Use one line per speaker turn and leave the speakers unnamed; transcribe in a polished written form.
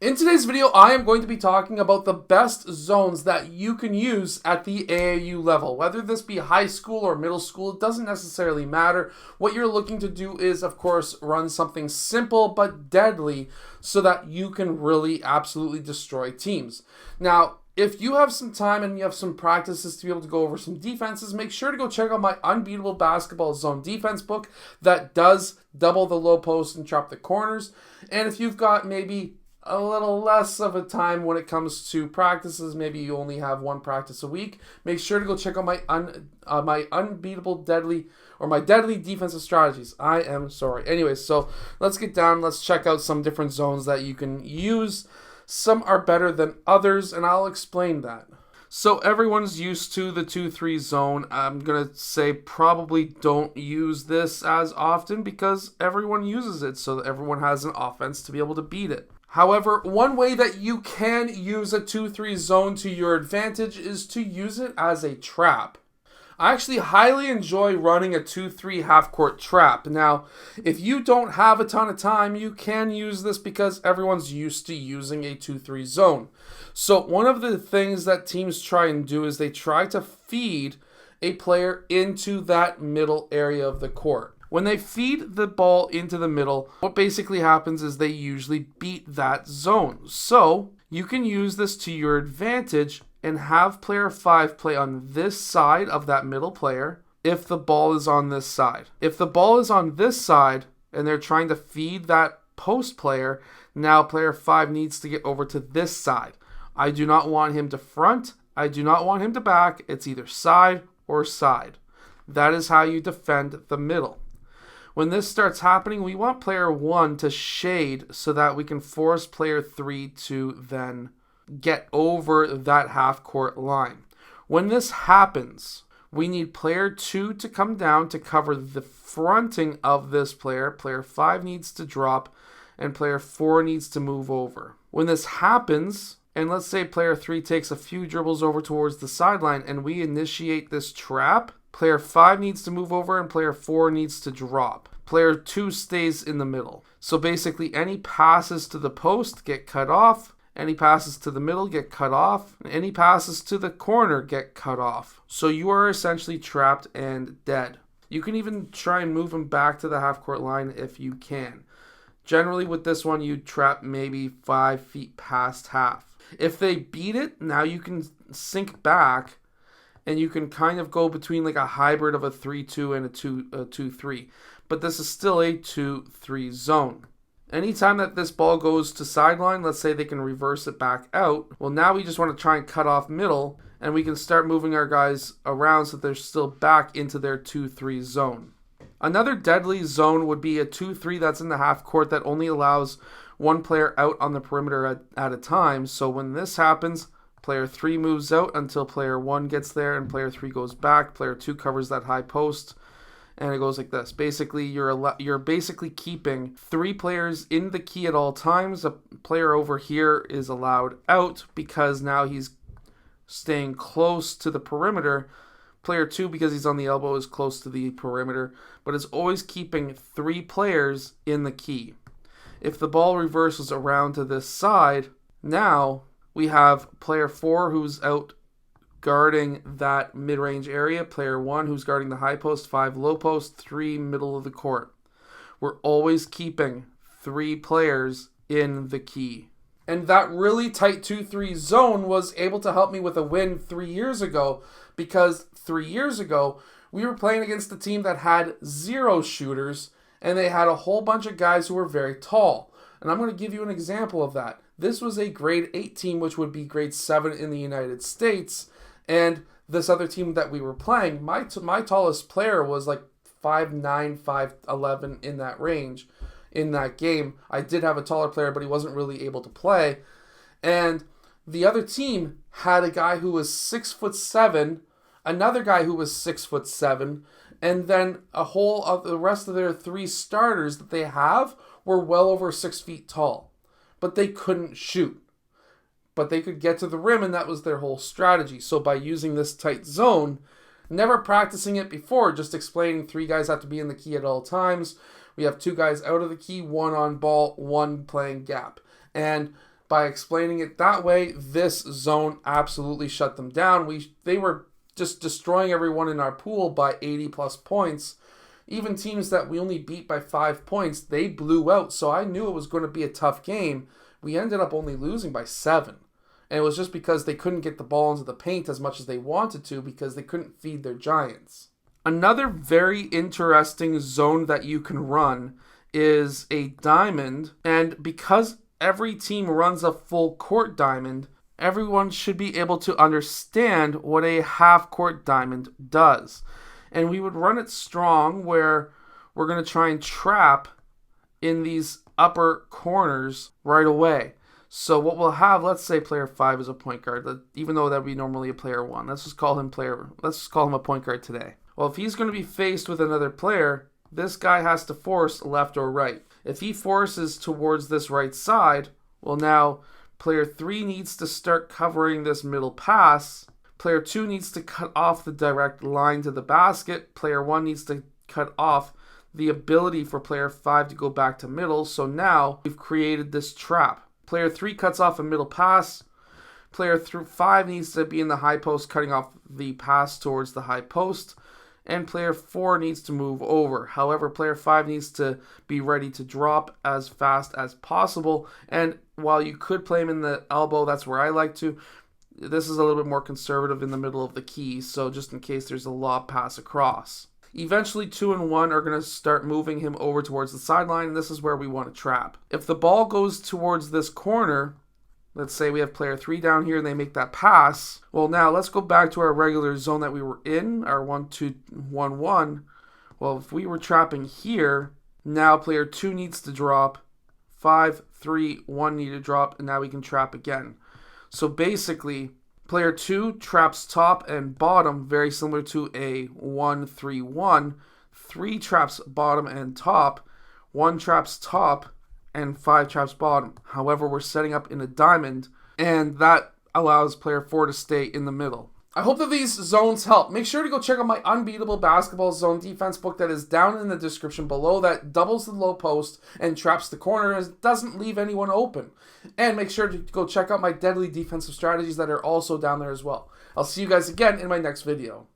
In today's video, I am going to be talking about the best zones that you can use at the AAU level. Whether this be high school or middle school, it doesn't necessarily matter. What you're looking to do is, of course, run something simple but deadly so that you can really absolutely destroy teams. Now, if you have some time and you have some practices to be able to go over some defenses, make sure to go check out my Unbeatable Basketball Zone Defense book that does double the low post and trap the corners. And if you've got maybe a little less of a time when it comes to practices, maybe you only have one practice a week, make sure to go check out my unbeatable deadly or my deadly defensive strategies. Anyways, so let's get down. Let's check out some different zones that you can use. Some are better than others, and I'll explain that. So everyone's used to the 2-3 zone. I'm going to say probably don't use this as often because everyone uses it, so that everyone has an offense to be able to beat it. However, one way that you can use a 2-3 zone to your advantage is to use it as a trap. I actually highly enjoy running a 2-3 half-court trap. Now, if you don't have a ton of time, you can use this because everyone's used to using a 2-3 zone. So one of the things that teams try and do is they try to feed a player into that middle area of the court. When they feed the ball into the middle, what basically happens is they usually beat that zone. So you can use this to your advantage and have player 5 play on this side of that middle player if the ball is on this side. If the ball is on this side and they're trying to feed that post player, now player 5 needs to get over to this side. I do not want him to front. I do not want him to back. It's either side or side. That is how you defend the middle. When this starts happening, we want player 1 to shade so that we can force player 3 to then get over that half-court line. When this happens, we need player 2 to come down to cover the fronting of this player. Player 5 needs to drop, and player 4 needs to move over. When this happens, and let's say player 3 takes a few dribbles over towards the sideline, and we initiate this trap, player 5 needs to move over and player 4 needs to drop. Player 2 stays in the middle. So basically any passes to the post get cut off, any passes to the middle get cut off, and any passes to the corner get cut off. So you are essentially trapped and dead. You can even try and move them back to the half-court line if you can. Generally with this one, you trap maybe 5 feet past half. If they beat it, now you can sink back and you can kind of go between like a hybrid of a 3-2 and a 2-3. But this is still a 2-3 zone. Anytime that this ball goes to sideline, let's say they can reverse it back out. Well, now we just want to try and cut off middle, and we can start moving our guys around so they're still back into their 2-3 zone. Another deadly zone would be a 2-3 that's in the half court that only allows one player out on the perimeter at a time. So when this happens, player 3 moves out until player 1 gets there and player 3 goes back. Player 2 covers that high post. And it goes like this. Basically, you're basically keeping 3 players in the key at all times. A player over here is allowed out because now he's staying close to the perimeter. Player 2, because he's on the elbow, is close to the perimeter. But it's always keeping 3 players in the key. If the ball reverses around to this side, now we have player 4 who's out guarding that mid-range area, player 1 who's guarding the high post, 5 low post, 3 middle of the court. We're always keeping 3 players in the key. And that really tight 2-3 zone was able to help me with a win 3 years ago, because 3 years ago we were playing against a team that had 0 shooters and they had a whole bunch of guys who were very tall. And I'm going to give you an example of that. This was a grade 8 team, which would be grade 7 in the United States. And this other team that we were playing, my tallest player was like 5'9", 5'11" in that range in that game. I did have a taller player, but he wasn't really able to play. And the other team had a guy who was 6'7", another guy who was 6'7", and then a whole of the rest of their 3 starters that they have were well over 6 feet tall. But they couldn't shoot. But they could get to the rim, and that was their whole strategy. So by using this tight zone, never practicing it before, just explaining 3 guys have to be in the key at all times. We have 2 guys out of the key, 1 on ball, 1 playing gap. And by explaining it that way. This zone absolutely shut them down. They were just destroying everyone in our pool by 80 plus points. Even teams that we only beat by 5 points, they blew out. So I knew it was going to be a tough game. We ended up only losing by 7. And it was just because they couldn't get the ball into the paint as much as they wanted to because they couldn't feed their giants. Another very interesting zone that you can run is a diamond. And because every team runs a full court diamond, everyone should be able to understand what a half court diamond does. And we would run it strong where we're going to try and trap in these upper corners right away. So what we'll have, let's say player 5 is a point guard, even though that would be normally a player 1. Let's just call him a point guard today. Well, if he's going to be faced with another player, this guy has to force left or right. If he forces towards this right side, well, now player 3 needs to start covering this middle pass. Player 2 needs to cut off the direct line to the basket. Player 1 needs to cut off the ability for player 5 to go back to middle. So now we've created this trap. Player 3 cuts off a middle pass. Player 5 needs to be in the high post, cutting off the pass towards the high post. And player 4 needs to move over. However, player 5 needs to be ready to drop as fast as possible. And while you could play him in the elbow, that's where I like to. This is a little bit more conservative in the middle of the key, so just in case there's a lob pass across. Eventually, 2 and 1 are going to start moving him over towards the sideline, and this is where we want to trap. If the ball goes towards this corner, let's say we have player 3 down here and they make that pass. Well, now let's go back to our regular zone that we were in, our 1-2-1-1. Well, if we were trapping here, now player 2 needs to drop, 5-3-1 need to drop, and now we can trap again. So basically, player 2 traps top and bottom, very similar to a 1-3-1. 3 traps bottom and top, 1 traps top, and 5 traps bottom. However, we're setting up in a diamond, and that allows player 4 to stay in the middle. I hope that these zones help. Make sure to go check out my Unbeatable Basketball Zone Defense book that is down in the description below, that doubles the low post and traps the corner and doesn't leave anyone open. And make sure to go check out my deadly defensive strategies that are also down there as well. I'll see you guys again in my next video.